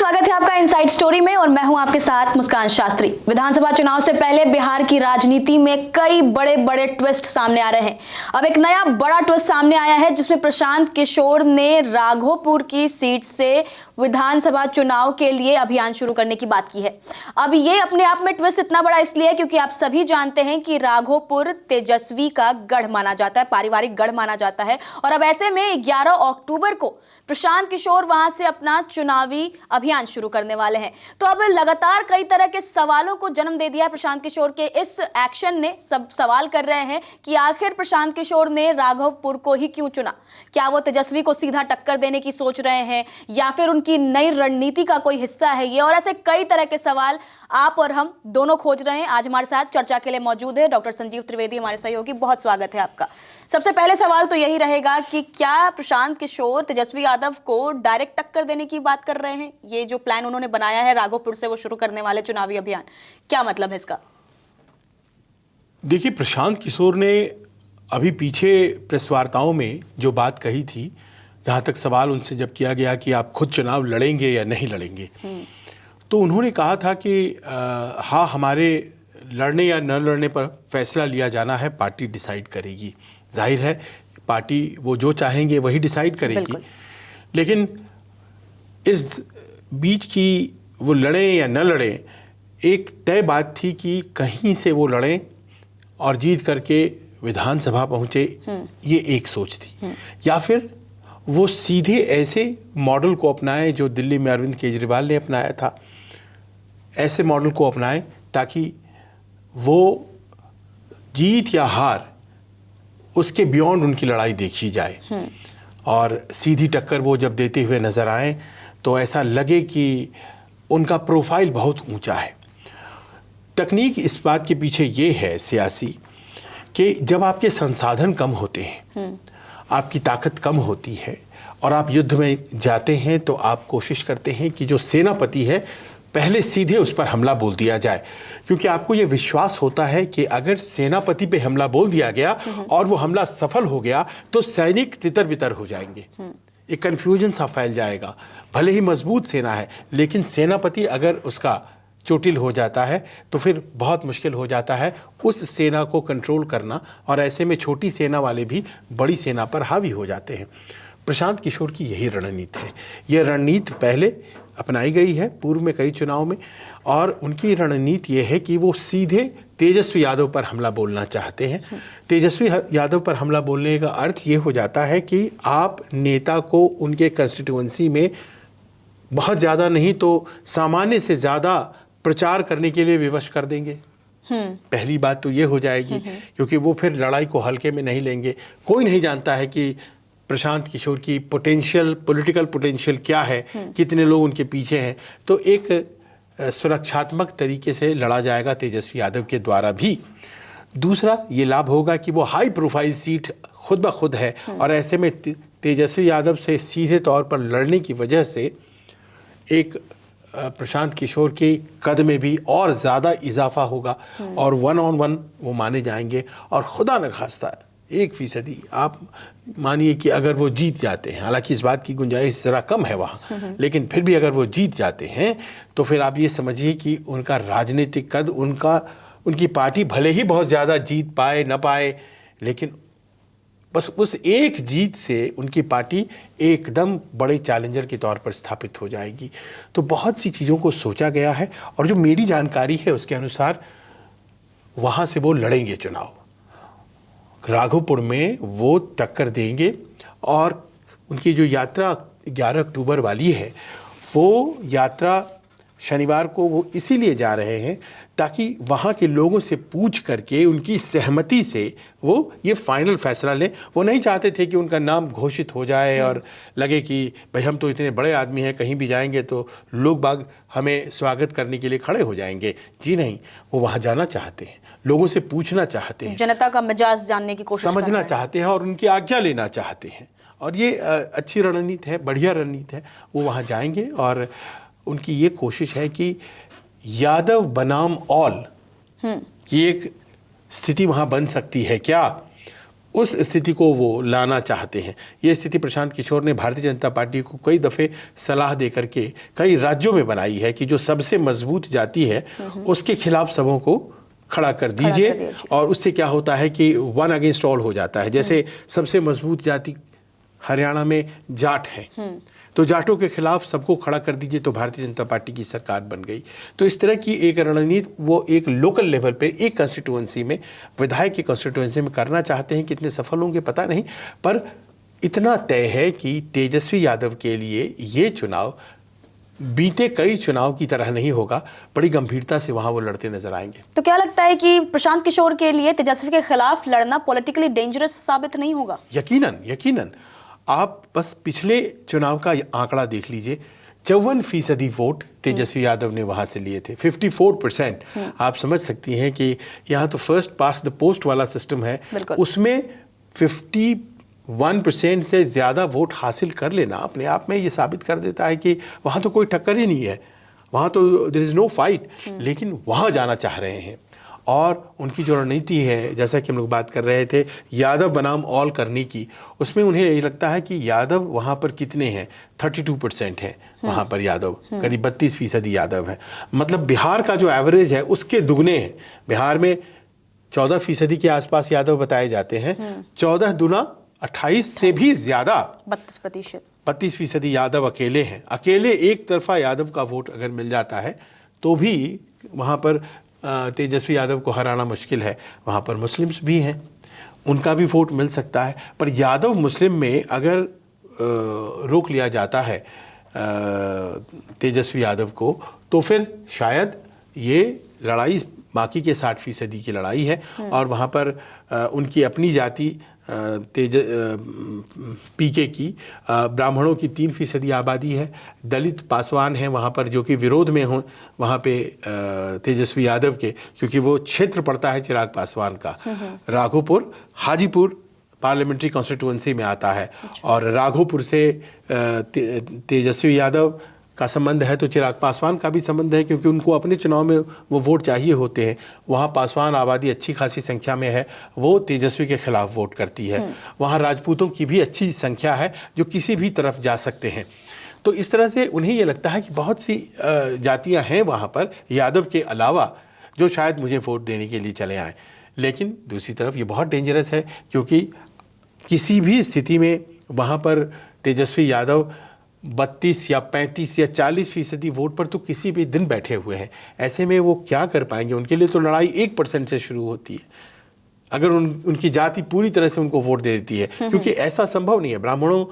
स्वागत है आपका इनसाइड स्टोरी में और मैं हूं आपके साथ मुस्कान शास्त्री। विधानसभा चुनाव से पहले बिहार की राजनीति में कई बड़े बड़े ट्विस्ट सामने आ रहे हैं। अब एक नया बड़ा ट्विस्ट सामने आया है जिसमें प्रशांत किशोर ने राघोपुर की सीट से विधानसभा चुनाव के लिए अभियान शुरू करने की बात की है। अब ये अपने आप में ट्विस्ट इतना बड़ा इसलिए है क्योंकि आप सभी जानते हैं कि राघोपुर तेजस्वी का गढ़ माना जाता है, पारिवारिक गढ़ माना जाता है। और अब ऐसे में 11 अक्टूबर को प्रशांत किशोर वहां से अपना चुनावी अभियान शुरू करने वाले हैं। तो अब लगातार कई तरह के सवालों को जन्म दे दिया प्रशांत किशोर के इस एक्शन ने। सब सवाल कर रहे हैं कि आखिर प्रशांत किशोर ने राघोपुर को ही क्यों चुना। क्या वो तेजस्वी को सीधा टक्कर देने की सोच रहे हैं या फिर उनकी नई रणनीति का कोई हिस्सा है ये, और ऐसे कई तरह के सवाल आप और हम दोनों खोज रहे हैं। आज हमारे साथ चर्चा के लिए मौजूद है डॉक्टर संजीव त्रिवेदी, हमारे सहयोगी। बहुत स्वागत है आपका। सबसे पहले सवाल तो यही रहेगा कि क्या प्रशांत किशोर तेजस्वी यादव को डायरेक्ट टक्कर देने की बात कर रहे हैं? ये जो प्लान उन्होंने बनाया है राघोपुर से वो शुरू करने वाले चुनावी अभियान, क्या मतलब है इसका? देखिए, प्रशांत किशोर ने अभी पीछे प्रेस वार्ताओं में जो बात कही थी, जहाँ तक सवाल उनसे जब किया गया कि आप खुद चुनाव लड़ेंगे या नहीं लड़ेंगे, तो उन्होंने कहा था कि हाँ, हमारे लड़ने या न लड़ने पर फैसला लिया जाना है, पार्टी डिसाइड करेगी। जाहिर है पार्टी वो जो चाहेंगे वही डिसाइड करेगी, लेकिन इस बीच की वो लड़ें या न लड़ें, एक तय बात थी कि कहीं से वो लड़ें और जीत करके विधानसभा पहुँचे, ये एक सोच थी। या फिर वो सीधे ऐसे मॉडल को अपनाएं जो दिल्ली में अरविंद केजरीवाल ने अपनाया था, ऐसे मॉडल को अपनाएं ताकि वो जीत या हार उसके बियॉन्ड उनकी लड़ाई देखी जाए और सीधी टक्कर वो जब देते हुए नज़र आए तो ऐसा लगे कि उनका प्रोफाइल बहुत ऊंचा है। तकनीक इस बात के पीछे ये है सियासी कि जब आपके संसाधन कम होते हैं, आपकी ताकत कम होती है और आप युद्ध में जाते हैं, तो आप कोशिश करते हैं कि जो सेनापति है पहले सीधे उस पर हमला बोल दिया जाए, क्योंकि आपको ये विश्वास होता है कि अगर सेनापति पे हमला बोल दिया गया और वो हमला सफल हो गया तो सैनिक तितर बितर हो जाएंगे, एक कन्फ्यूजन सा फैल जाएगा। भले ही मजबूत सेना है, लेकिन सेनापति अगर उसका चोटिल हो जाता है तो फिर बहुत मुश्किल हो जाता है उस सेना को कंट्रोल करना, और ऐसे में छोटी सेना वाले भी बड़ी सेना पर हावी हो जाते हैं। प्रशांत किशोर की यही रणनीति है। यह रणनीति पहले अपनाई गई है पूर्व में कई चुनाव में, और उनकी रणनीति ये है कि वो सीधे तेजस्वी यादव पर हमला बोलना चाहते हैं। तेजस्वी यादव पर हमला बोलने का अर्थ ये हो जाता है कि आप नेता को उनके कंस्टिट्यूएंसी में बहुत ज़्यादा नहीं तो सामान्य से ज़्यादा प्रचार करने के लिए विवश कर देंगे। पहली बात तो ये हो जाएगी, क्योंकि वो फिर लड़ाई को हल्के में नहीं लेंगे। कोई नहीं जानता है कि प्रशांत किशोर की पोटेंशियल, पॉलिटिकल पोटेंशियल क्या है, कितने लोग उनके पीछे हैं। तो एक सुरक्षात्मक तरीके से लड़ा जाएगा तेजस्वी यादव के द्वारा भी। दूसरा ये लाभ होगा कि वो हाई प्रोफाइल सीट खुद ब खुद है, और ऐसे में तेजस्वी यादव से सीधे तौर पर लड़ने की वजह से एक प्रशांत किशोर के कद में भी और ज़्यादा इजाफा होगा और 1-on-1 वो माने जाएंगे। और खुदा न खास्ता 1% आप मानिए कि अगर वो जीत जाते हैं, हालांकि इस बात की गुंजाइश ज़रा कम है वहाँ, लेकिन फिर भी अगर वो जीत जाते हैं तो फिर आप ये समझिए कि उनका राजनीतिक कद, उनकी पार्टी भले ही बहुत ज़्यादा जीत पाए न पाए, लेकिन बस उस एक जीत से उनकी पार्टी एकदम बड़े चैलेंजर के तौर पर स्थापित हो जाएगी। तो बहुत सी चीज़ों को सोचा गया है, और जो मेरी जानकारी है उसके अनुसार वहाँ से वो लड़ेंगे चुनाव, राघोपुर में वो टक्कर देंगे। और उनकी जो यात्रा 11 अक्टूबर वाली है, वो यात्रा शनिवार को वो इसीलिए जा रहे हैं ताकि वहाँ के लोगों से पूछ करके उनकी सहमति से वो ये फाइनल फैसला लें। वो नहीं चाहते थे कि उनका नाम घोषित हो जाए और लगे कि भाई हम तो इतने बड़े आदमी हैं, कहीं भी जाएंगे तो लोग बाग हमें स्वागत करने के लिए खड़े हो जाएंगे। जी नहीं, वो वहाँ जाना चाहते हैं, लोगों से पूछना चाहते हैं, जनता का मिजाज जानने की कोशिश समझना चाहते हैं और उनकी आज्ञा लेना चाहते हैं। और ये अच्छी रणनीति है, बढ़िया रणनीति है। वो वहाँ जाएंगे और उनकी ये कोशिश है कि यादव बनाम ऑल की एक स्थिति वहाँ बन सकती है क्या, उस स्थिति को वो लाना चाहते हैं। ये स्थिति प्रशांत किशोर ने भारतीय जनता पार्टी को कई दफ़े सलाह दे करके कई राज्यों में बनाई है कि जो सबसे मजबूत जाति है उसके खिलाफ सबों को खड़ा कर दीजिए, और उससे क्या होता है कि वन अगेंस्ट ऑल हो जाता है। जैसे सबसे मजबूत जाति हरियाणा में जाट है, तो जाटों के खिलाफ सबको खड़ा कर दीजिए तो भारतीय जनता पार्टी की सरकार बन गई। तो इस तरह की एक रणनीति वो एक लोकल लेवल पे एक कंस्टिट्यूएंसी में, विधायक की कंस्टिट्यूएंसी में करना चाहते हैं। कितने सफल होंगे पता नहीं, पर इतना तय है कि तेजस्वी यादव के लिए ये चुनाव बीते कई चुनाव की तरह नहीं होगा, बड़ी गंभीरता से वहां वो लड़ते नजर आएंगे। तो क्या लगता है कि प्रशांत किशोर के लिए तेजस्वी के खिलाफ लड़ना पॉलिटिकली डेंजरस साबित नहीं होगा? यकीनन यकीनन। आप बस पिछले चुनाव का आंकड़ा देख लीजिए, 54% वोट तेजस्वी यादव ने वहां से लिए थे, 54%। आप समझ सकती हैं कि यहाँ तो फर्स्ट पास द पोस्ट वाला सिस्टम है, उसमें 51% से ज़्यादा वोट हासिल कर लेना अपने आप में ये साबित कर देता है कि वहाँ तो कोई टक्कर ही नहीं है, वहाँ तो देयर इज़ नो फाइट। लेकिन वहाँ जाना चाह रहे हैं, और उनकी जो रणनीति है, जैसा कि हम लोग बात कर रहे थे यादव बनाम ऑल करने की, उसमें उन्हें यही लगता है कि यादव वहाँ पर कितने हैं, 32% है वहाँ पर यादव, करीब 32% यादव है। मतलब बिहार का जो एवरेज है उसके दुगने हैं। बिहार में 14% के आसपास यादव बताए जाते हैं, 14 दुना 28 से भी ज़्यादा 32% यादव अकेले हैं। अकेले एक तरफा यादव का वोट अगर मिल जाता है तो भी वहाँ पर तेजस्वी यादव को हराना मुश्किल है। वहाँ पर मुस्लिम्स भी हैं, उनका भी वोट मिल सकता है। पर यादव मुस्लिम में अगर रोक लिया जाता है तेजस्वी यादव को, तो फिर शायद ये लड़ाई बाकी के 60% की लड़ाई है। और वहाँ पर उनकी अपनी जाति पीके की ब्राह्मणों की 3% आबादी है, दलित पासवान हैं वहाँ पर जो कि विरोध में हों वहाँ पे तेजस्वी यादव के, क्योंकि वो क्षेत्र पड़ता है चिराग पासवान का। राघोपुर हाजीपुर पार्लियामेंट्री कॉन्स्टिट्यूएंसी में आता है, और राघोपुर से तेजस्वी यादव का संबंध है तो चिराग पासवान का भी संबंध है, क्योंकि उनको अपने चुनाव में वो वोट चाहिए होते हैं। वहाँ पासवान आबादी अच्छी खासी संख्या में है, वो तेजस्वी के खिलाफ वोट करती है। वहाँ राजपूतों की भी अच्छी संख्या है जो किसी भी तरफ जा सकते हैं। तो इस तरह से उन्हें ये लगता है कि बहुत सी जातियाँ हैं वहाँ पर यादव के अलावा जो शायद मुझे वोट देने के लिए चले आएँ। लेकिन दूसरी तरफ ये बहुत डेंजरस है, क्योंकि किसी भी स्थिति में वहाँ पर तेजस्वी यादव 32 या 35 या 40% वोट पर तो किसी भी दिन बैठे हुए हैं। ऐसे में वो क्या कर पाएंगे? उनके लिए तो लड़ाई 1% से शुरू होती है, अगर उनकी जाति पूरी तरह से उनको वोट दे देती है, क्योंकि ऐसा संभव नहीं है। ब्राह्मणों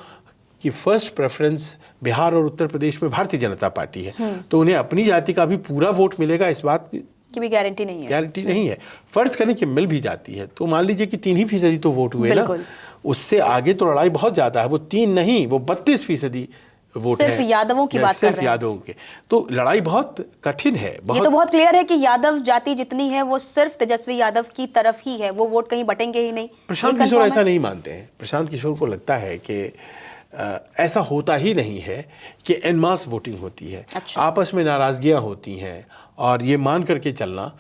की फर्स्ट प्रेफरेंस बिहार और उत्तर प्रदेश में भारतीय जनता पार्टी है, तो उन्हें अपनी जाति का भी पूरा वोट मिलेगा इस बात की भी गारंटी नहीं है। गारंटी नहीं है। फर्ज करें कि मिल भी जाती है तो मान लीजिए कि 3% तो वोट हुए ना, उससे आगे तो लड़ाई बहुत ज्यादा है। वो 3 नहीं, वो 32% वोट सिर्फ है, यादवों की बात कर रहे हैं, यादवों के। तो लड़ाई बहुत कठिन है। ये तो बहुत क्लियर है कि यादव जाति जितनी है वो सिर्फ तेजस्वी यादव की तरफ ही है, वो वोट कहीं बटेंगे ही नहीं। प्रशांत किशोर ऐसा नहीं मानते हैं। प्रशांत किशोर को लगता है कि ऐसा होता ही नहीं है कि एन मास वोटिंग होती है। अच्छा। आपस में नाराजगियां होती हैं, और ये मान करके चलना।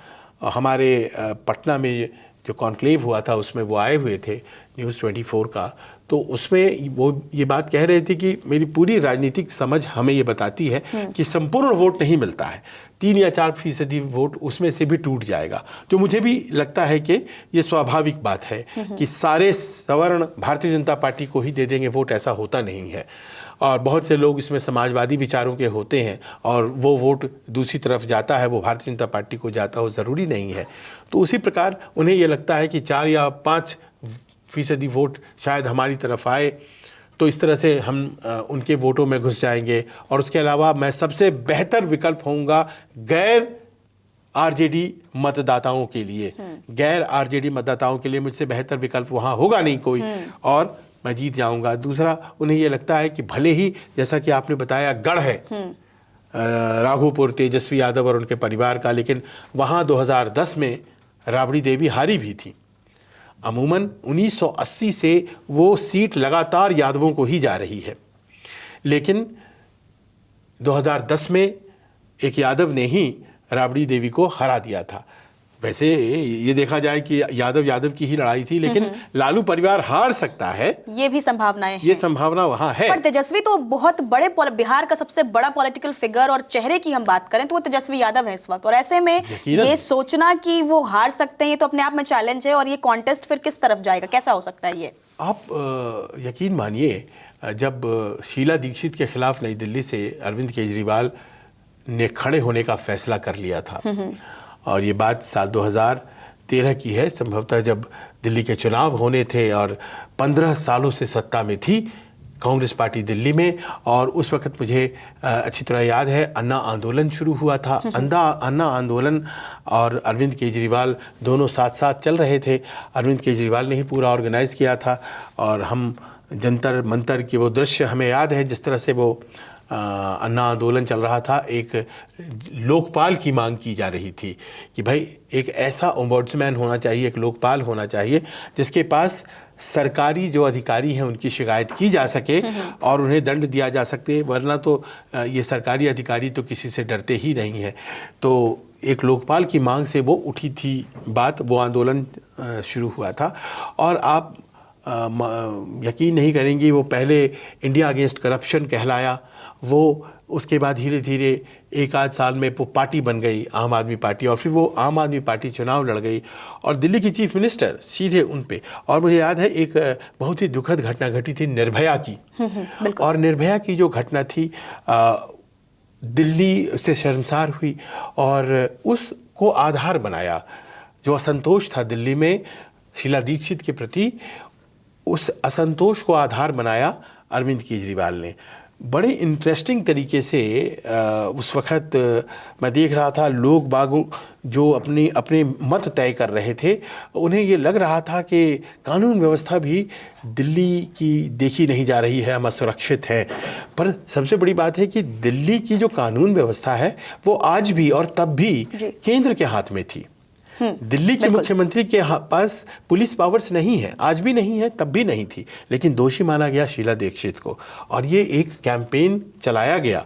हमारे पटना में जो कॉन्क्लेव हुआ था उसमें वो आए हुए थे न्यूज़ 24 का, तो उसमें वो ये बात कह रहे थे कि मेरी पूरी राजनीतिक समझ हमें ये बताती है कि संपूर्ण वोट नहीं मिलता है, 3 या 4% वोट उसमें से भी टूट जाएगा। जो मुझे भी लगता है कि ये स्वाभाविक बात है कि सारे सवर्ण भारतीय जनता पार्टी को ही दे देंगे वोट, ऐसा होता नहीं है। और बहुत से लोग इसमें समाजवादी विचारों के होते हैं, और वो वोट दूसरी तरफ जाता है, वो भारतीय जनता पार्टी को जाता हो, ज़रूरी नहीं है। तो उसी प्रकार उन्हें ये लगता है कि 4 या 5% वोट शायद हमारी तरफ आए, तो इस तरह से हम उनके वोटों में घुस जाएंगे। और उसके अलावा मैं सबसे बेहतर विकल्प होऊंगा गैर आरजेडी मतदाताओं के लिए। गैर आरजेडी मतदाताओं के लिए मुझसे बेहतर विकल्प वहाँ होगा नहीं कोई, और मैं जीत जाऊंगा। दूसरा, उन्हें ये लगता है कि भले ही जैसा कि आपने बताया गढ़ है राघोपुर तेजस्वी यादव और उनके परिवार का, लेकिन वहाँ 2010 में राबड़ी देवी हारी भी थी। अमूमन 1980 से वो सीट लगातार यादवों को ही जा रही है, लेकिन 2010 में एक यादव ने ही राबड़ी देवी को हरा दिया था। वैसे ये देखा जाए कि यादव की ही लड़ाई थी, लेकिन लालू परिवार हार सकता है, ये भी संभावनाएं हैं। ये संभावना वहां है। पर तेजस्वी तो बहुत बड़े बिहार का सबसे बड़ा पॉलिटिकल फिगर और चेहरे की हम बात करें तो वो तेजस्वी यादव है इस वक्त, और ऐसे में ये सोचना कि वो हार सकते हैं ये तो अपने आप में चैलेंज है। और ये कॉन्टेस्ट फिर किस तरफ जाएगा, कैसा हो सकता है ये? आप यकीन मानिए, जब शीला दीक्षित के खिलाफ नई दिल्ली से अरविंद केजरीवाल ने खड़े होने का फैसला कर लिया था, और ये बात साल 2013 की है, संभवतः जब दिल्ली के चुनाव होने थे और 15 सालों से सत्ता में थी कांग्रेस पार्टी दिल्ली में। और उस वक्त मुझे अच्छी तरह याद है, अन्ना आंदोलन शुरू हुआ था। अन्ना आंदोलन और अरविंद केजरीवाल दोनों साथ साथ चल रहे थे। अरविंद केजरीवाल ने ही पूरा ऑर्गेनाइज़ किया था, और हम जंतर मंतर की वो दृश्य हमें याद है, जिस तरह से वो अन्ना आंदोलन चल रहा था। एक लोकपाल की मांग की जा रही थी कि भाई एक ऐसा ओम्बड्समैन होना चाहिए, एक लोकपाल होना चाहिए जिसके पास सरकारी जो अधिकारी हैं उनकी शिकायत की जा सके और उन्हें दंड दिया जा सके, वरना तो ये सरकारी अधिकारी तो किसी से डरते ही नहीं है। तो एक लोकपाल की मांग से वो उठी थी बात, वो आंदोलन शुरू हुआ था। और आप यकीन नहीं करेंगी, वो पहले इंडिया अगेंस्ट करप्शन कहलाया, वो उसके बाद धीरे धीरे एक आध साल में वो पार्टी बन गई, आम आदमी पार्टी, और फिर वो आम आदमी पार्टी चुनाव लड़ गई और दिल्ली की चीफ मिनिस्टर सीधे उन पे। और मुझे याद है एक बहुत ही दुखद घटना घटी थी निर्भया की, और निर्भया की जो घटना थी दिल्ली से शर्मसार हुई, और उसको आधार बनाया जो असंतोष था दिल्ली में शीला दीक्षित के प्रति, उस असंतोष को आधार बनाया अरविंद केजरीवाल ने। बड़े इंटरेस्टिंग तरीके से उस वक्त मैं देख रहा था, लोग बागों जो अपने मत तय कर रहे थे, उन्हें ये लग रहा था कि कानून व्यवस्था भी दिल्ली की देखी नहीं जा रही है, हम असुरक्षित हैं। पर सबसे बड़ी बात है कि दिल्ली की जो कानून व्यवस्था है वो आज भी और तब भी केंद्र के हाथ में थी। दिल्ली के मुख्यमंत्री के पास पुलिस पावर्स नहीं है, आज भी नहीं है, तब भी नहीं थी, लेकिन दोषी माना गया शीला दीक्षित को। और ये एक कैंपेन चलाया गया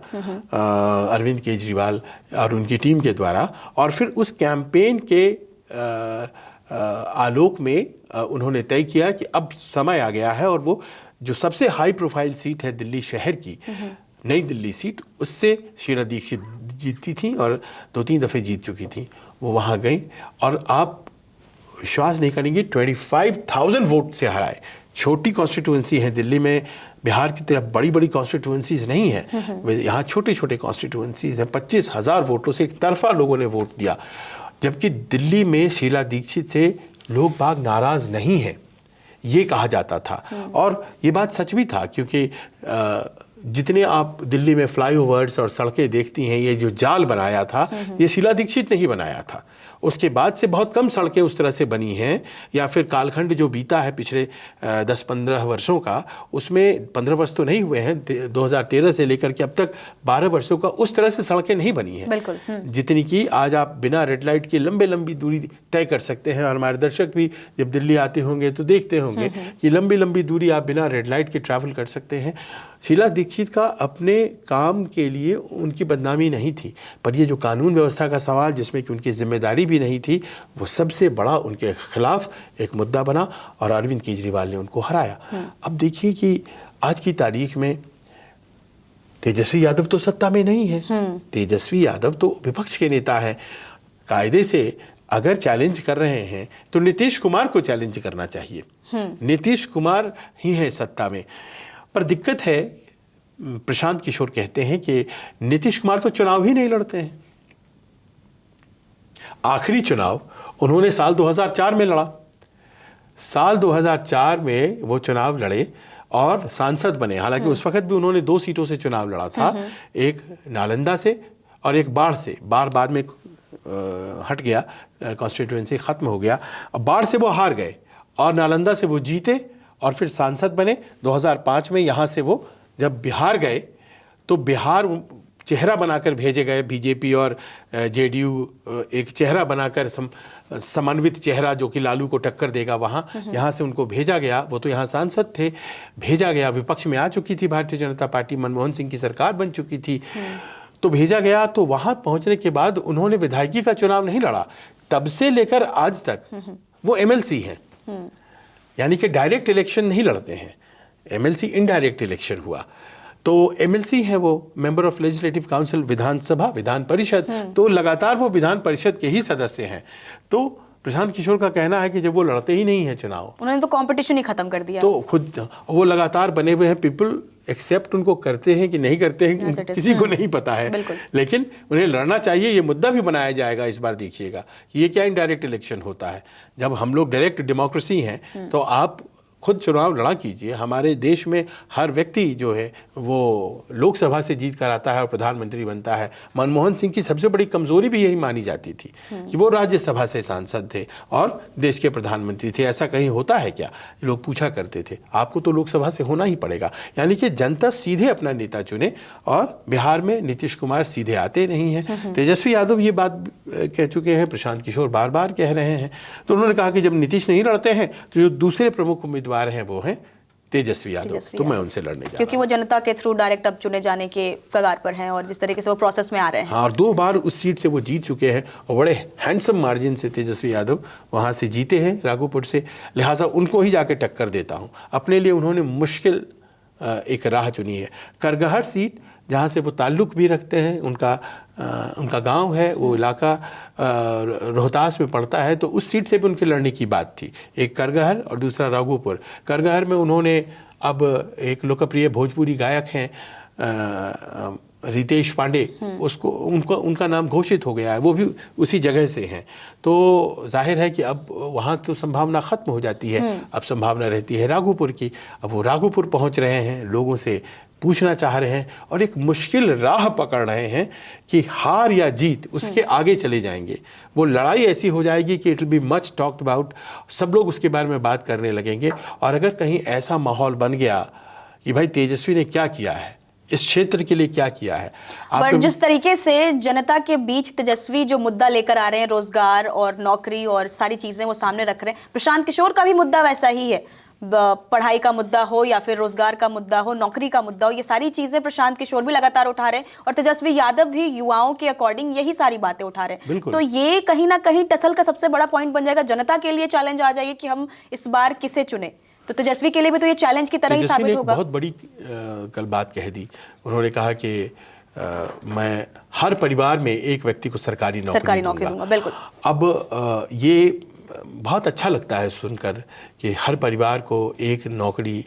अरविंद केजरीवाल और उनकी टीम के द्वारा, और फिर उस कैंपेन के आलोक में उन्होंने तय किया कि अब समय आ गया है, और वो जो सबसे हाई प्रोफाइल सीट है दिल्ली शहर की, नई दिल्ली सीट, उससे शीला दीक्षित जीती थी और 2-3 दफ़े जीत चुकी थी। वो वहाँ गई और आप विश्वास नहीं करेंगे 25,000 वोट से हराए। छोटी कॉन्स्टिट्यूएंसी है दिल्ली में, बिहार की तरफ बड़ी बड़ी कॉन्स्टिट्यूएंसीज नहीं है, यहाँ छोटे छोटे कॉन्स्टिट्यूएंसीज हैं। 25,000 वोटों से एक तरफा लोगों ने वोट दिया, जबकि दिल्ली में शीला दीक्षित से लोग बाग नाराज़ नहीं हैं, ये कहा जाता था। और ये बात सच भी था, क्योंकि जितने आप दिल्ली में फ्लाईओवर्स और सड़कें देखती हैं, ये जो जाल बनाया था ये शीला दीक्षित ने ही बनाया था। उसके बाद से बहुत कम सड़कें उस तरह से बनी हैं, या फिर कालखंड जो बीता है पिछले 10-15 वर्षों का, उसमें 15 वर्ष तो नहीं हुए हैं, 2013 से लेकर के अब तक 12 वर्षों का उस तरह से सड़कें नहीं बनी हैं बिल्कुल जितनी कि आज आप बिना रेड लाइट की लंबी दूरी तय कर सकते हैं। और हमारे दर्शक भी जब दिल्ली आते होंगे तो देखते होंगे कि लंबी दूरी आप बिना रेड लाइट के ट्रैवल कर सकते हैं। शीला दीक्षित का अपने काम के लिए उनकी बदनामी नहीं थी, पर ये जो कानून व्यवस्था का सवाल जिसमें कि उनकी जिम्मेदारी भी नहीं थी, वो सबसे बड़ा उनके खिलाफ एक मुद्दा बना और अरविंद केजरीवाल ने उनको हराया। अब देखिए कि आज की तारीख में तेजस्वी यादव तो सत्ता में नहीं है, तेजस्वी यादव तो विपक्ष के नेता हैं। कायदे से अगर चैलेंज कर रहे हैं तो नीतीश कुमार को चैलेंज करना चाहिए, नीतीश कुमार ही है सत्ता में। पर दिक्कत है, प्रशांत किशोर कहते हैं कि नीतीश कुमार तो चुनाव ही नहीं लड़ते हैं। आखिरी चुनाव उन्होंने साल 2004 में लड़ा, साल 2004 में वो चुनाव लड़े और सांसद बने। हालांकि उस वक्त भी उन्होंने 2 सीटों से चुनाव लड़ा था, एक नालंदा से और एक बाढ़ से। बाढ़ बाद में हट गया, कॉन्स्टिट्यूएंसी खत्म हो गया। अब बाढ़ से वो हार गए और नालंदा से वो जीते और फिर सांसद बने 2005 में। यहाँ से वो जब बिहार गए तो बिहार चेहरा बनाकर भेजे गए, बीजेपी और जेडीयू एक चेहरा बनाकर समन्वित चेहरा जो कि लालू को टक्कर देगा, वहाँ यहाँ से उनको भेजा गया। वो तो यहाँ सांसद थे, भेजा गया, विपक्ष में आ चुकी थी भारतीय जनता पार्टी, मनमोहन सिंह की सरकार बन चुकी थी, तो भेजा गया। तो वहाँ पहुँचने के बाद उन्होंने विधायकी का चुनाव नहीं लड़ा, तब से लेकर आज तक वो एमएलसी हैं, यानी कि डायरेक्ट इलेक्शन नहीं लड़ते हैं। एमएलसी इनडायरेक्ट इलेक्शन हुआ, तो एमएलसी है वो मेंबर ऑफ लेजिस्लेटिव काउंसिल, विधानसभा, विधान परिषद, तो लगातार वो विधान परिषद के ही सदस्य हैं। तो प्रशांत किशोर का कहना है कि जब वो लड़ते ही नहीं है चुनाव, उन्होंने तो कंपटीशन ही खत्म कर दिया, तो खुद वो लगातार बने हुए हैं। पीपल एक्सेप्ट उनको करते हैं कि नहीं करते हैं किसी को नहीं पता है, लेकिन उन्हें लड़ना चाहिए। ये मुद्दा भी बनाया जाएगा इस बार, देखिएगा ये क्या इनडायरेक्ट इलेक्शन होता है। जब हम लोग डायरेक्ट डेमोक्रेसी हैं तो आप खुद चुनाव लड़ा कीजिए। हमारे देश में हर व्यक्ति जो है वो लोकसभा से जीत कर आता है और प्रधानमंत्री बनता है। मनमोहन सिंह की सबसे बड़ी कमजोरी भी यही मानी जाती थी कि वो राज्यसभा से सांसद थे और देश के प्रधानमंत्री थे। ऐसा कहीं होता है क्या, लोग पूछा करते थे। आपको तो लोकसभा से होना ही पड़ेगा, यानी कि जनता सीधे अपना नेता चुने। और बिहार में नीतीश कुमार सीधे आते नहीं हैं। तेजस्वी यादव ये बात कह चुके हैं, प्रशांत किशोर बार बार कह रहे हैं। तो उन्होंने कहा कि जब नीतीश नहीं लड़ते हैं तो जो दूसरे प्रमुख उम्मीदवार हैं वो हैं तेजस्वी यादव, तो मैं उनसे लड़ने जा रहा हूं, क्योंकि वो जनता के थ्रू डायरेक्ट अब चुने जाने के कगार पर हैं और जिस तरीके से वो प्रोसेस में आ रहे हैं। हाँ, और 2 बार उस सीट से वो जीत चुके हैं और बड़े हैंडसम मार्जिन से तेजस्वी यादव वहां से जीते हैं, राघोपुर से। लिहाजा उनको ही जाके टक्कर देता हूं। अपने लिए उन्होंने मुश्किल एक राह चुनी है। करगहर सीट जहाँ से वो ताल्लुक़ भी रखते हैं, उनका गांव है, वो इलाका रोहतास में पड़ता है, तो उस सीट से भी उनके लड़ने की बात थी। एक करगहर और दूसरा राघोपुर। करगहर में उन्होंने अब एक लोकप्रिय भोजपुरी गायक हैं रितेश पांडे, उसको उनका नाम घोषित हो गया है, वो भी उसी जगह से हैं। तो जाहिर है कि अब वहाँ तो संभावना ख़त्म हो जाती है, अब संभावना रहती है राघोपुर की। अब वो राघोपुर पहुँच रहे हैं, लोगों से पूछना चाह रहे हैं और एक मुश्किल राह पकड़ रहे हैं कि हार या जीत उसके आगे चले जाएंगे। वो लड़ाई ऐसी हो जाएगी कि it will be much talked about, सब लोग उसके बारे में बात करने लगेंगे। और अगर कहीं ऐसा माहौल बन गया कि भाई तेजस्वी ने क्या किया है, इस क्षेत्र के लिए क्या किया है, पर जिस तरीके से जनता के बीच तेजस्वी जो मुद्दा लेकर आ रहे हैं, रोजगार और नौकरी और सारी चीजें वो सामने रख रहे हैं, प्रशांत किशोर का भी मुद्दा वैसा ही है। पढ़ाई का मुद्दा हो या फिर रोजगार का मुद्दा हो, नौकरी का मुद्दा हो, ये सारी चीजें प्रशांत किशोर भी लगातार उठा रहे हैं और तेजस्वी यादव भी युवाओं के अकॉर्डिंग यही सारी बातें उठा रहे हैं। तो ये कहीं ना कहीं टसल का सबसे बड़ा पॉइंट बन जाएगा। जनता के लिए चैलेंज आ जाएगी कि हम इस बार किसे चुने। तो तेजस्वी के लिए भी तो ये चैलेंज की तरह ही साबित होगा। बहुत बड़ी कल बात कह दी, उन्होंने कहा कि मैं हर परिवार में एक व्यक्ति को सरकारी नौकरी दूंगा। बिल्कुल। अब ये बहुत अच्छा लगता है सुनकर कि हर परिवार को एक नौकरी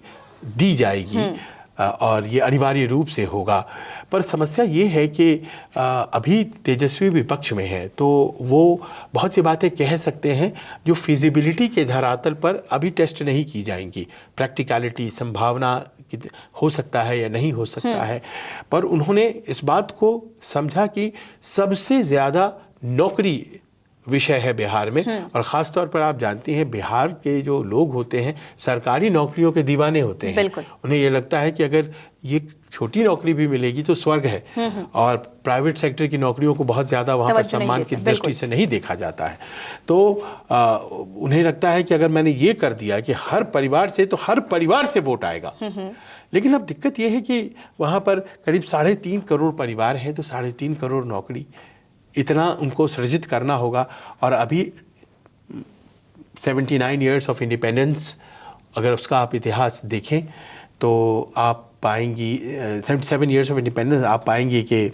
दी जाएगी और ये अनिवार्य रूप से होगा। पर समस्या ये है कि अभी तेजस्वी विपक्ष में है, तो वो बहुत सी बातें कह सकते हैं जो फिजिबिलिटी के धरातल पर अभी टेस्ट नहीं की जाएंगी। प्रैक्टिकलिटी, संभावना हो सकता है या नहीं हो सकता है। पर उन्होंने इस बात को समझा कि सबसे ज़्यादा नौकरी विषय है बिहार में, और ख़ास तौर पर आप जानती हैं बिहार के जो लोग होते हैं सरकारी नौकरियों के दीवाने होते हैं। उन्हें ये लगता है कि अगर ये छोटी नौकरी भी मिलेगी तो स्वर्ग है, और प्राइवेट सेक्टर की नौकरियों को बहुत ज़्यादा वहाँ पर सम्मान की दृष्टि से नहीं देखा जाता है। तो उन्हें लगता है कि अगर मैंने ये कर दिया कि हर परिवार से, तो हर परिवार से वोट आएगा। लेकिन अब दिक्कत ये है कि वहाँ पर करीब 3.5 करोड़ परिवार हैं, तो 3.5 करोड़ नौकरी इतना उनको सृजित करना होगा। और अभी 79 ईयर्स ऑफ इंडिपेंडेंस, अगर उसका आप इतिहास देखें तो आप पाएंगी 77 ईयर्स ऑफ इंडिपेंडेंस, आप पाएंगी कि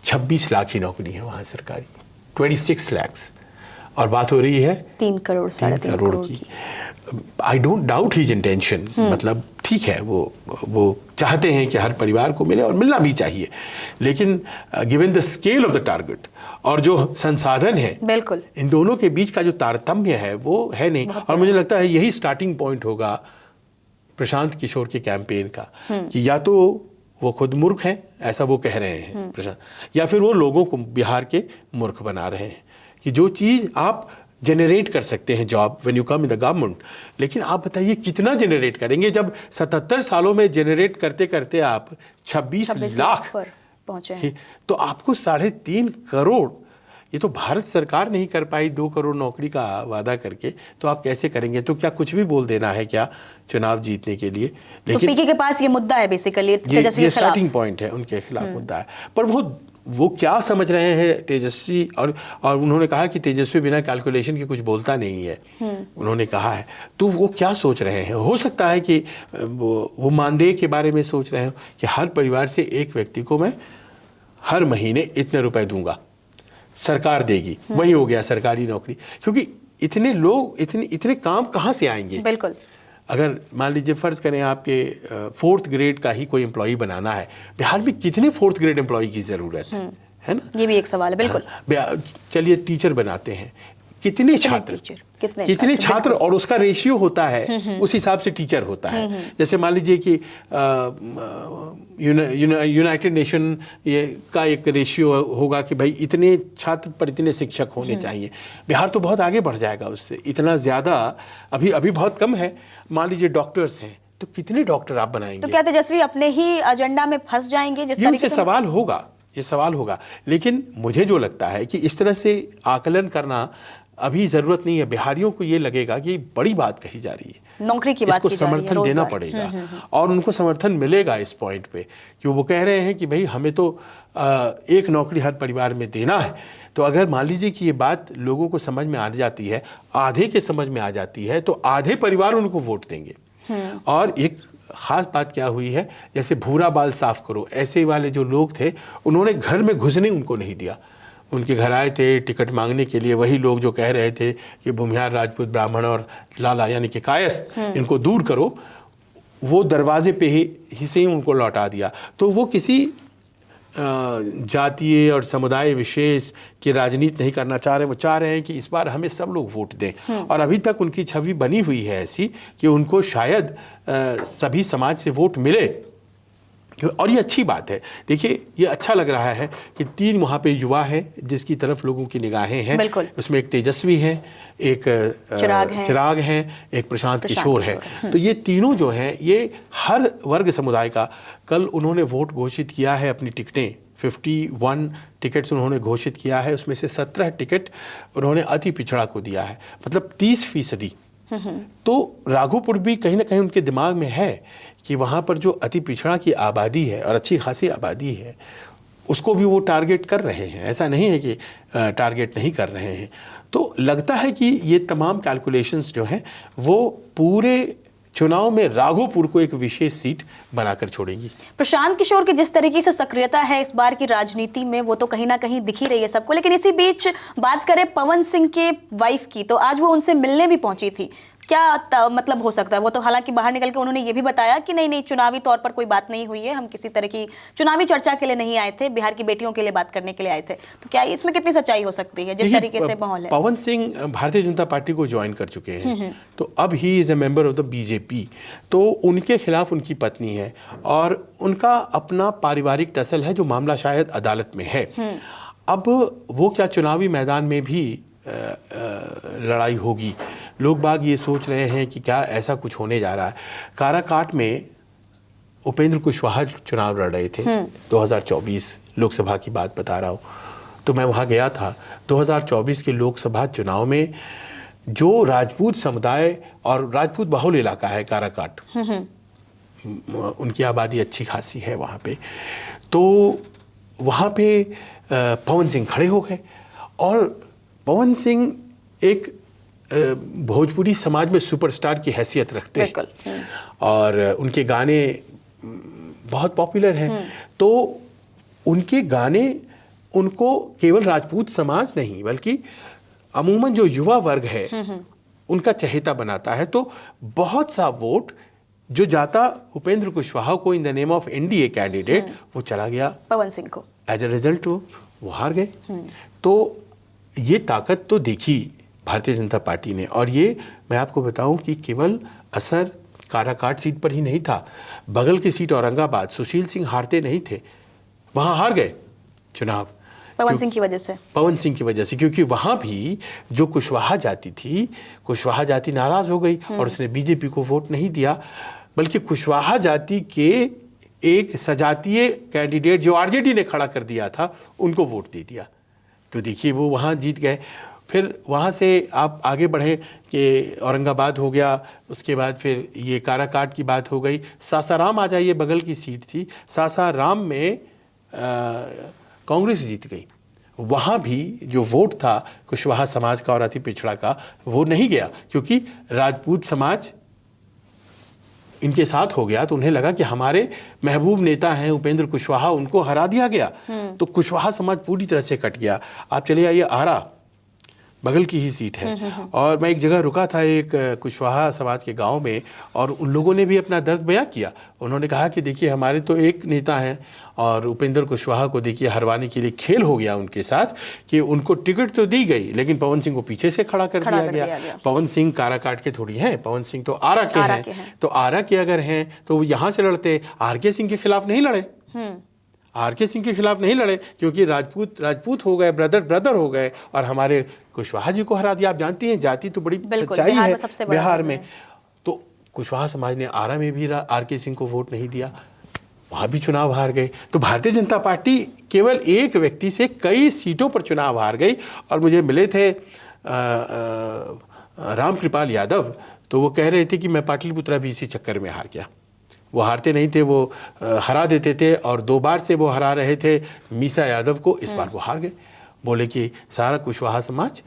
26 लाख ही नौकरी है वहाँ सरकारी, 26 lakhs, और बात हो रही है 3 करोड़ 3.5 करोड़ की। I don't doubt his intention, मतलब ठीक है, वो चाहते हैं कि हर परिवार को मिले और मिलना भी चाहिए। लेकिन given the scale of the target और जो संसाधन है, बिल्कुल इन दोनों के बीच का जो तारतम्य है वो है नहीं। और मुझे लगता है यही स्टार्टिंग पॉइंट होगा प्रशांत किशोर के कैंपेन का, कि या तो वो खुद मूर्ख हैं, ऐसा वो कह रहे हैं प्रशांत, या फिर वो लोगों को बिहार के मूर्ख बना रहे हैं कि जो चीज़ आप जनरेट कर सकते हैं, job when you come in the government, लेकिन आप बताइए कितना जनरेट करेंगे जब 77 सालों में जनरेट करते करते आप 26 लाख पर पहुंचे हैं। तो आपको 3.5 करोड़, ये तो भारत सरकार नहीं कर पाई 2 करोड़ नौकरी का वादा करके, तो आप कैसे करेंगे? तो क्या कुछ भी बोल देना है क्या चुनाव जीतने के लिए? लेकिन तो पीके के पास ये मुद्दा है बेसिकली, ये स्टार्टिंग पॉइंट है, उनके खिलाफ मुद्दा है। पर वो वो क्या समझ रहे हैं तेजस्वी, और उन्होंने कहा कि तेजस्वी बिना कैलकुलेशन के कुछ बोलता नहीं है, उन्होंने कहा है। तो वो क्या सोच रहे हैं? हो सकता है कि वो मानदेय के बारे में सोच रहे हो कि हर परिवार से एक व्यक्ति को मैं हर महीने इतने रुपए दूंगा, सरकार देगी, वही हो गया सरकारी नौकरी। क्योंकि इतने लोग, इतने काम कहाँ से आएंगे? बिल्कुल। अगर मान लीजिए फर्ज करें आपके 4th ग्रेड का ही कोई एम्प्लॉय बनाना है, बिहार में कितने 4th ग्रेड एम्प्लॉय की जरूरत है ना? ये भी एक सवाल है, बिल्कुल। चलिए टीचर बनाते हैं, कितने छात्र, कितने छात्र, और उसका रेशियो होता है, उस हिसाब से टीचर होता है। जैसे मान लीजिए कि यूनाइटेड नेशन का एक रेशियो होगा कि भाई इतने छात्र पर इतने शिक्षक होने चाहिए। बिहार तो बहुत आगे बढ़ जाएगा उससे, इतना ज़्यादा अभी बहुत कम है। मान लीजिए डॉक्टर्स हैं, तो कितने डॉक्टर आप बनाएंगे? तो क्या तेजस्वी अपने ही एजेंडा में फंस जाएंगे जिस तरीके से? सवाल होगा, ये सवाल होगा। लेकिन मुझे जो लगता है कि इस तरह से आकलन करना अभी जरूरत नहीं है। बिहारियों को ये लगेगा कि बड़ी बात कही जा रही है, नौकरी की बात इसको की जा रही है, समर्थन देना पड़ेगा, और उनको समर्थन मिलेगा इस पॉइंट पे कि वो कह रहे हैं कि भाई हमें तो एक नौकरी हर परिवार में देना है। तो अगर मान लीजिए कि ये बात लोगों को समझ में आ जाती है, आधे के समझ में आ जाती है, तो आधे परिवार उनको वोट देंगे। और एक खास बात क्या हुई है, जैसे भूरा बाल साफ करो, ऐसे वाले जो लोग थे, उन्होंने घर में घुसने उनको नहीं दिया। उनके घर आए थे टिकट मांगने के लिए वही लोग जो कह रहे थे कि भूमिहार, राजपूत, ब्राह्मण और लाला यानी कि कायस्थ, इनको दूर करो, वो दरवाजे पे ही से ही उनको लौटा दिया। तो वो किसी जातीय और समुदाय विशेष की राजनीति नहीं करना चाह रहे। वो चाह रहे हैं कि इस बार हमें सब लोग वोट दें, और अभी तक उनकी छवि बनी हुई है ऐसी कि उनको शायद सभी समाज से वोट मिले, और ये अच्छी बात है। देखिए ये अच्छा लग रहा है कि 3 वहाँ पे युवा हैं जिसकी तरफ लोगों की निगाहें हैं। उसमें एक तेजस्वी है, एक चिराग हैं, एक प्रशांत किशोर है। तो ये तीनों जो हैं, ये हर वर्ग समुदाय का, कल उन्होंने वोट घोषित किया है, अपनी टिकटें 51 टिकट्स उन्होंने घोषित किया है, उसमें से 17 टिकट उन्होंने अति पिछड़ा को दिया है, मतलब 30%। तो राघोपुर भी कहीं ना कहीं उनके दिमाग में है कि वहाँ पर जो अति पिछड़ा की आबादी है और अच्छी खासी आबादी है, उसको भी वो टारगेट कर रहे हैं। ऐसा नहीं है कि टारगेट नहीं कर रहे हैं। तो लगता है कि ये तमाम कैलकुलेशंस जो हैं वो पूरे चुनाव में राघोपुर को एक विशेष सीट बनाकर छोड़ेंगी। प्रशांत किशोर की जिस तरीके से सक्रियता है इस बार की राजनीति में, वो तो कहीं ना कहीं दिख ही रही है सबको। लेकिन इसी बीच बात करें पवन सिंह के वाइफ की, तो आज वो उनसे मिलने भी पहुंची थी। क्या मतलब हो सकता है? वो तो हालांकि बाहर निकल के उन्होंने ये भी बताया कि नहीं चुनावी तौर पर कोई बात नहीं हुई है, हम किसी तरह की चुनावी चर्चा के लिए नहीं आए थे, बिहार की बेटियों के लिए बात करने के लिए आए थे। तो क्या इसमें कितनी सच्चाई हो सकती है जिस तरीके से माहौल है? पवन सिंह भारतीय जनता पार्टी को ज्वाइन कर चुके हैं, तो अब he is a member of the BJP. तो उनके खिलाफ उनकी पत्नी है और उनका अपना पारिवारिक टसल है, जो मामला शायद अदालत में है। अब वो क्या चुनावी मैदान में भी लड़ाई होगी? लोग बाग ये सोच रहे हैं कि क्या ऐसा कुछ होने जा रहा है। काराकाट में उपेंद्र कुशवाहा चुनाव लड़ रहे थे 2024 लोकसभा की बात बता रहा हूँ, तो मैं वहाँ गया था। 2024 के लोकसभा चुनाव में जो राजपूत समुदाय, और राजपूत बहुल इलाका है काराकाट, उनकी आबादी अच्छी खासी है वहाँ पे, तो वहाँ पे पवन सिंह खड़े हो गए। और पवन सिंह एक भोजपुरी समाज में सुपरस्टार की हैसियत रखते हैं और उनके गाने बहुत पॉपुलर हैं। तो उनके गाने उनको केवल राजपूत समाज नहीं बल्कि अमूमन जो युवा वर्ग है उनका चहेता बनाता है। तो बहुत सा वोट जो जाता उपेंद्र कुशवाहा को in the name of NDA candidate, वो चला गया पवन सिंह को। एज ए रिजल्ट वो हार गए। तो ये ताकत तो देखी भारतीय जनता पार्टी ने, और ये मैं आपको बताऊं कि केवल असर काराकाट सीट पर ही नहीं था, बगल की सीट औरंगाबाद, सुशील सिंह हारते नहीं थे, वहां हार गए चुनाव पवन सिंह की वजह से। पवन सिंह की वजह से, क्योंकि वहां भी जो कुशवाहा जाति थी, कुशवाहा जाति नाराज हो गई और उसने बीजेपी को वोट नहीं दिया, बल्कि कुशवाहा जाति के एक सजातीय कैंडिडेट जो आरजेडी ने खड़ा कर दिया था, उनको वोट दे दिया। तो देखिए वो वहाँ जीत गए। फिर वहाँ से आप आगे बढ़े कि औरंगाबाद हो गया, उसके बाद फिर ये काराकाट की बात हो गई। सासाराम आ जाइए, बगल की सीट थी। सासाराम में कांग्रेस जीत गई। वहाँ भी जो वोट था कुशवाहा समाज का और अति पिछड़ा का, वो नहीं गया, क्योंकि राजपूत समाज इनके साथ हो गया। तो उन्हें लगा कि हमारे महबूब नेता हैं उपेंद्र कुशवाहा, उनको हरा दिया गया, तो कुशवाहा समाज पूरी तरह से कट गया। आप चले आइए आरा, बगल की ही सीट है। और मैं एक जगह रुका था एक कुशवाहा समाज के गांव में, और उन लोगों ने भी अपना दर्द बयां किया। उन्होंने कहा कि देखिए हमारे तो एक नेता हैं, और उपेंद्र कुशवाहा को देखिए हरवाने के लिए खेल हो गया उनके साथ कि उनको टिकट तो दी गई, लेकिन पवन सिंह को पीछे से खड़ा कर दिया गया। पवन सिंह काराकाट के थोड़ी हैं, पवन सिंह तो आरा के हैं। तो आरा के अगर हैं तो यहाँ से लड़ते, आर.के. सिंह के खिलाफ नहीं लड़े, आर.के. सिंह के खिलाफ नहीं लड़े, क्योंकि राजपूत हो गए, ब्रदर हो गए, और हमारे कुशवाहा जी को हरा दिया। आप जानती हैं जाति तो बड़ी सच्चाई है बिहार में। तो कुशवाहा समाज ने आरा में भी आर.के. सिंह को वोट नहीं दिया, वहाँ भी चुनाव हार गए। तो भारतीय जनता पार्टी केवल एक व्यक्ति से कई सीटों पर चुनाव हार गई। और मुझे मिले थे रामकृपाल यादव, तो वो कह रहे थे कि मैं पाटलिपुत्रा भी इसी चक्कर में हार गया। वो हारते नहीं थे, वो हरा देते थे, और 2 बार से वो हरा रहे थे मीसा यादव को, इस बार वो हार गए। बोले कि सारा कुशवाहा समाज,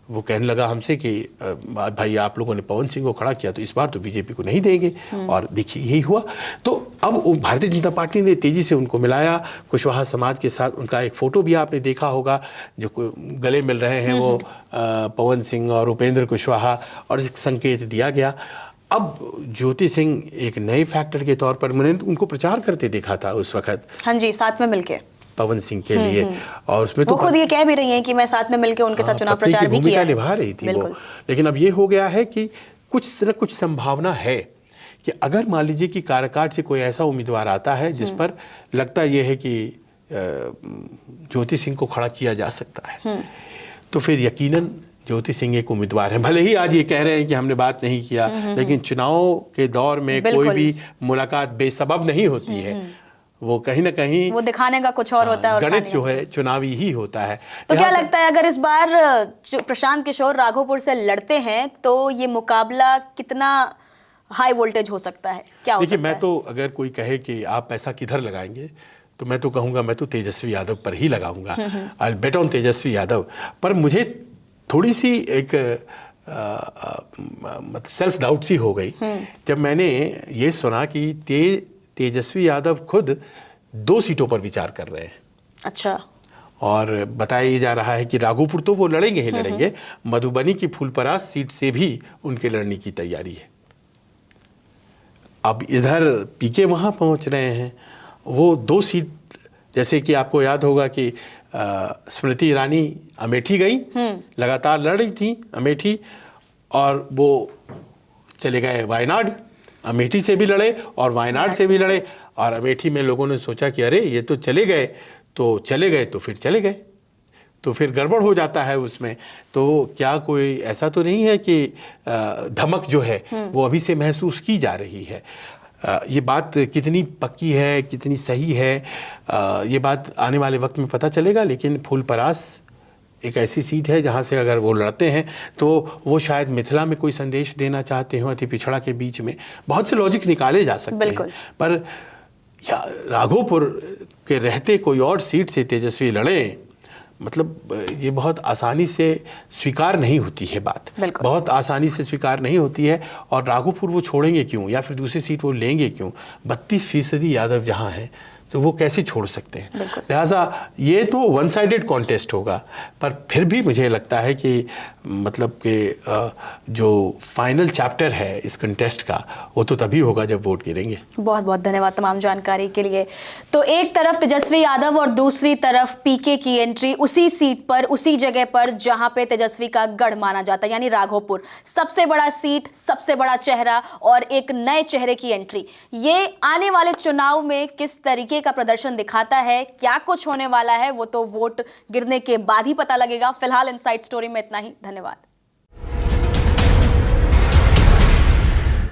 वो कहने लगा हमसे कि भाई आप लोगों ने पवन सिंह को खड़ा किया, तो इस बार तो बीजेपी को नहीं देंगे। और देखिए यही हुआ। तो अब भारतीय जनता पार्टी ने तेजी से उनको मिलाया कुशवाहा समाज के साथ। उनका एक फोटो भी आपने देखा होगा, जो गले मिल रहे हैं वो पवन सिंह और उपेंद्र कुशवाहा, और एक संकेत दिया गया। अब ज्योति सिंह एक नए फैक्टर के तौर पर, मैंने उनको प्रचार करते देखा था उस वक्त, हाँ जी, साथ में मिलके पवन सिंह के लिए। और उसमें तो वो खुद ये कह भी रही हैं कि मैं साथ में मिलके उनके साथ चुनाव प्रचार भी किया, निभा रही थी वो। लेकिन अब ये हो गया है कि कुछ न कुछ संभावना है कि अगर मान लीजिए कि काराकाट से कोई ऐसा उम्मीदवार आता है जिस पर लगता ये है कि ज्योति सिंह को खड़ा किया जा सकता है, तो फिर यकीनन ज्योति सिंह एक उम्मीदवार है। भले ही आज ये कह रहे हैं कि हमने बात नहीं किया, लेकिन चुनाव के दौर में कोई भी मुलाकात बेसबब नहीं होती है। वो कहीं ना कहीं वो दिखाने का कुछ और होता है, और गणित जो है चुनावी ही होता है। तो क्या लगता है अगर इस बार प्रशांत किशोर राघोपुर से लड़ते हैं तो ये मुकाबला कितना हाई वोल्टेज हो सकता है, क्या हो सकता है? देखिए, मैं तो अगर कोई कहे कि आप पैसा किधर लगाएंगे, तो मैं तो कहूँगा मैं तो तेजस्वी यादव पर ही लगाऊंगा। I will bet on Tejashwi Yadav. पर मुझे थोड़ी सी एक मतलब सेल्फ डाउट सी हो गई जब मैंने ये सुना कि तेजस्वी यादव खुद 2 सीटों पर विचार कर रहे हैं। अच्छा। और बताया जा रहा है कि राघोपुर तो वो लड़ेंगे ही लड़ेंगे, मधुबनी की फूलपरास सीट से भी उनके लड़ने की तैयारी है। अब इधर पीके वहाँ पहुँच रहे हैं। वो 2 सीट, जैसे कि आपको याद होगा कि स्मृति ईरानी अमेठी गई, लगातार लड़ रही थी अमेठी, और वो चले गए वायनाड। अमेठी से भी लड़े और वायनाड से भी लड़े, और अमेठी में लोगों ने सोचा कि अरे ये तो चले गए तो फिर चले गए, तो फिर गड़बड़ हो जाता है उसमें। तो क्या कोई ऐसा तो नहीं है कि धमक जो है वो अभी से महसूस की जा रही है? ये बात कितनी पक्की है, कितनी सही है, ये बात आने वाले वक्त में पता चलेगा। लेकिन फूलपरास एक ऐसी सीट है जहाँ से अगर वो लड़ते हैं तो वो शायद मिथिला में कोई संदेश देना चाहते हो अति पिछड़ा के बीच में। बहुत से लॉजिक निकाले जा सकते हैं, पर राघोपुर के रहते कोई और सीट से तेजस्वी लड़े, मतलब ये बहुत आसानी से स्वीकार नहीं होती है बात, बहुत आसानी से स्वीकार नहीं होती है। और राघोपुर वो छोड़ेंगे क्यों, या फिर दूसरी सीट वो लेंगे क्यों? 32% यादव जहाँ है तो वो कैसे छोड़ सकते हैं? लिहाजा ये तो वन साइडेड कॉन्टेस्ट होगा। पर फिर भी मुझे लगता है कि मतलब कि जो फाइनल चैप्टर है इस कंटेस्ट का वो तो तभी होगा जब वोट गिरेंगे। बहुत बहुत धन्यवाद तमाम जानकारी के लिए। तो एक तरफ तेजस्वी यादव और दूसरी तरफ पीके की एंट्री उसी सीट पर, उसी जगह पर जहां पे तेजस्वी का गढ़ माना जाता है, यानी राघोपुर। सबसे बड़ा सीट, सबसे बड़ा चेहरा और एक नए चेहरे की एंट्री। ये आने वाले चुनाव में किस तरीके का प्रदर्शन दिखाता है, क्या कुछ होने वाला है, वो तो वोट गिरने के बाद ही पता लगेगा। फिलहाल इनसाइड स्टोरी में इतना ही। धन्यवाद।